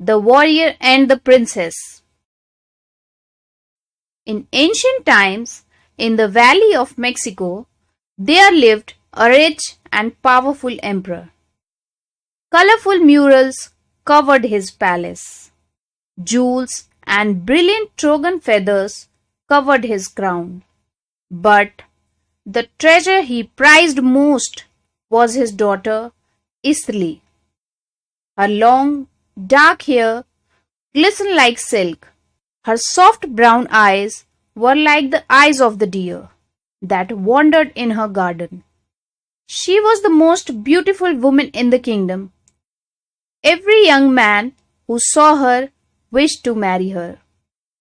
The Warrior and the Princess. In ancient times, in the Valley of Mexico, there lived a rich and powerful emperor. Colorful murals covered his palace. Jewels and brilliant Trojan feathers covered his crown. But the treasure he prized most was his daughter, Isli. Her long, dark hair glistened like silk. Her soft brown eyes were like the eyes of the deer that wandered in her garden. She was the most beautiful woman in the kingdom. Every young man who saw her wished to marry her.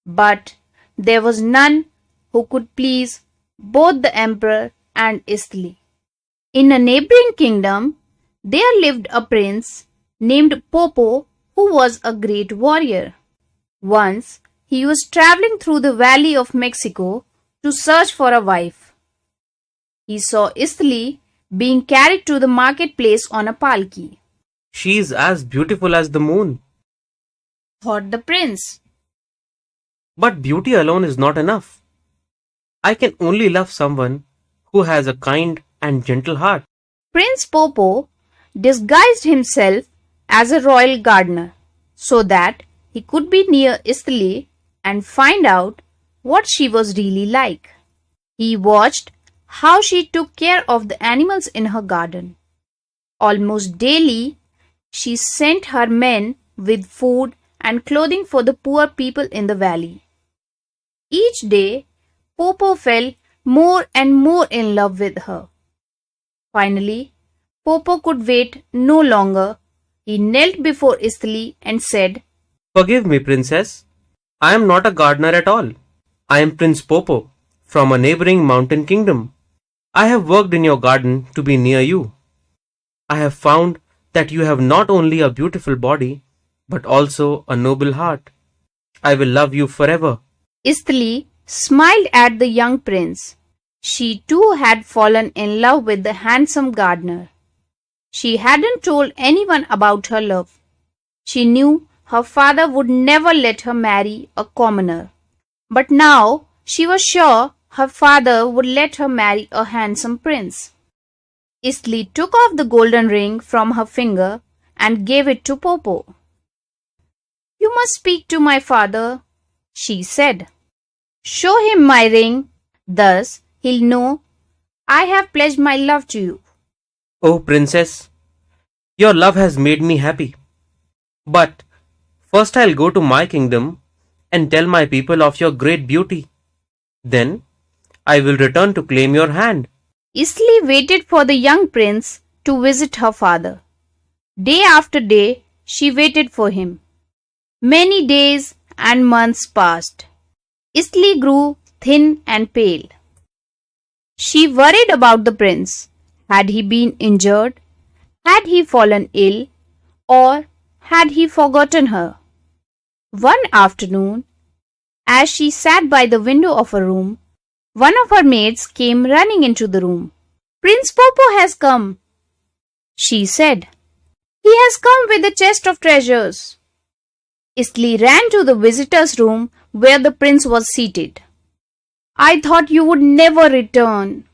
But there was none who could please both the emperor and Isli. In a neighboring kingdom, there lived a prince named Popo who was a great warrior. Once, he was traveling through the Valley of Mexico to search for a wife. He saw Isli being carried to the marketplace on a palki. She is as beautiful as the moon, thought the prince. but beauty alone is not enough. I can only love someone who has a kind and gentle heart. Prince Popo disguised himself as a royal gardener so that he could be near Isli and find out what she was really like. He watched how she took care of the animals in her garden. Almost daily, she sent her men with food and clothing for the poor people in the valley. Each day, Popo fell more and more in love with her. Finally, Popo could wait no longer. He knelt before Isli and said, Forgive me, princess. I am not a gardener at all. I am Prince Popo from a neighboring mountain kingdom. I have worked in your garden to be near you. I have found that you have not only a beautiful body, but also a noble heart. I will love you forever. Isli smiled at the young prince. She too had fallen in love with the handsome gardener. She hadn't told anyone about her love. She knew her father would never let her marry a commoner. But now she was sure her father would let her marry a handsome prince. Isli took off the golden ring from her finger and gave it to Popo. You must speak to my father, she said. Show him my ring, thus he'll know I have pledged my love to you. Oh, princess, your love has made me happy. But first I'll go to my kingdom and tell my people of your great beauty. Then I will return to claim your hand. Isli waited for the young prince to visit her father. Day after day, she waited for him. Many days and months passed. Isli grew thin and pale. She worried about the prince. Had he been injured? Had he fallen ill? Or had he forgotten her? One afternoon, as she sat by the window of a room, one of her maids came running into the room. Prince Popo has come, she said. He has come with a chest of treasures. Isli ran to the visitor's room where the prince was seated. I thought you would never return,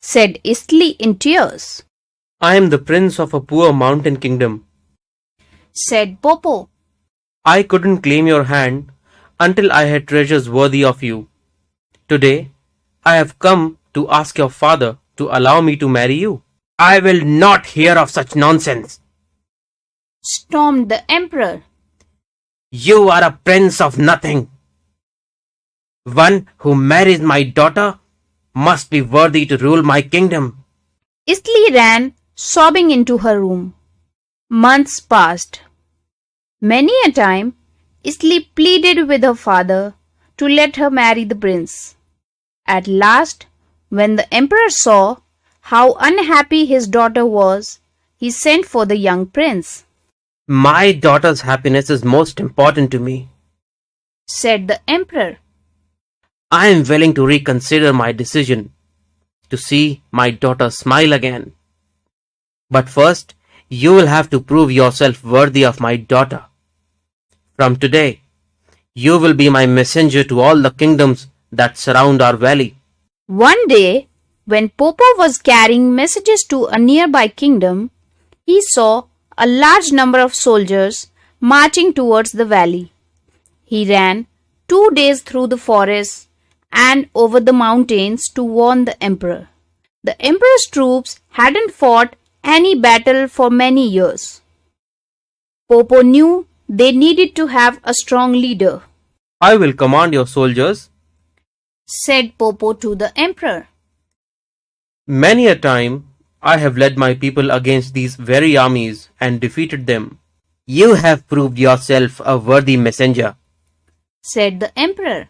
said Isli in tears. I am the prince of a poor mountain kingdom, said Popo. I couldn't claim your hand until I had treasures worthy of you. Today, I have come to ask your father to allow me to marry you. I will not hear of such nonsense, stormed the emperor. You are a prince of nothing. One who marries my daughter must be worthy to rule my kingdom. Isli ran sobbing into her room. Months passed. Many a time, Isli pleaded with her father to let her marry the prince. At last, when the emperor saw how unhappy his daughter was, he sent for the young prince. My daughter's happiness is most important to me, said the emperor. I am willing to reconsider my decision to see my daughter smile again. But first, you will have to prove yourself worthy of my daughter. From today, you will be my messenger to all the kingdoms that surround our valley. One day, when Popo was carrying messages to a nearby kingdom, he saw a large number of soldiers marching towards the valley. He ran 2 days through the forest and over the mountains to warn the emperor. The emperor's troops hadn't fought any battle for many years. Popo knew they needed to have a strong leader. I will command your soldiers. Said Popo to the emperor. Many a time I have led my people against these very armies and defeated them. You have proved yourself a worthy messenger, Said the emperor.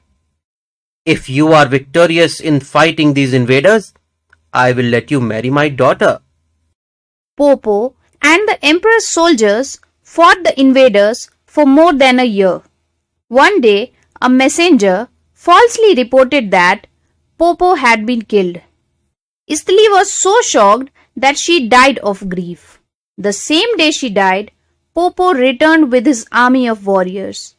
If you are victorious in fighting these invaders, I will let you marry my daughter. Popo and the emperor's soldiers fought the invaders for more than a year. One day, a messenger falsely reported that Popo had been killed. Istli was so shocked that she died of grief. The same day she died, Popo returned with his army of warriors.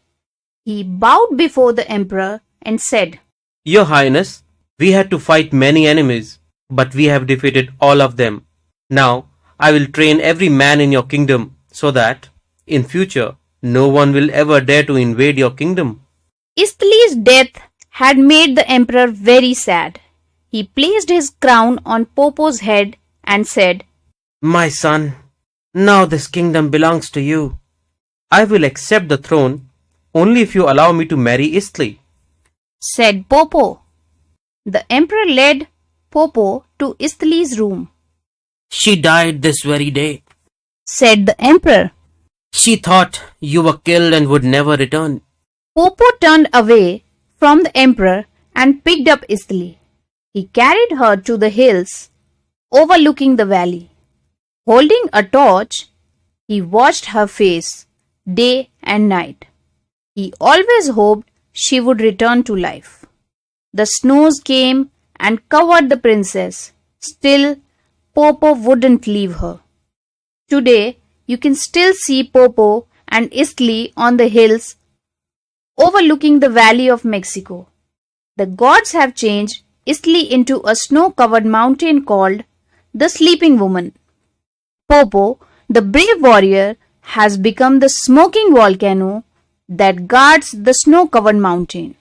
He bowed before the emperor and said, Your Highness, we had to fight many enemies, but we have defeated all of them. Now, I will train every man in your kingdom so that, in future, no one will ever dare to invade your kingdom. Istli's death had made the emperor very sad. He placed his crown on Popo's head and said, My son, now this kingdom belongs to you. I will accept the throne only if you allow me to marry Istli. Said Popo. The emperor led Popo to Istli's room. She died this very day. Said the emperor. She thought you were killed and would never return. Popo turned away from the emperor and picked up Istli. He carried her to the hills overlooking the valley. Holding a torch, he watched her face day and night. He always hoped she would return to life. The snows came and covered the princess. Still, Popo wouldn't leave her. Today, you can still see Popo and Istli on the hills overlooking the Valley of Mexico. The gods have changed Istli into a snow-covered mountain called the Sleeping Woman. Popo, the brave warrior, has become the smoking volcano that guards the snow-covered mountain.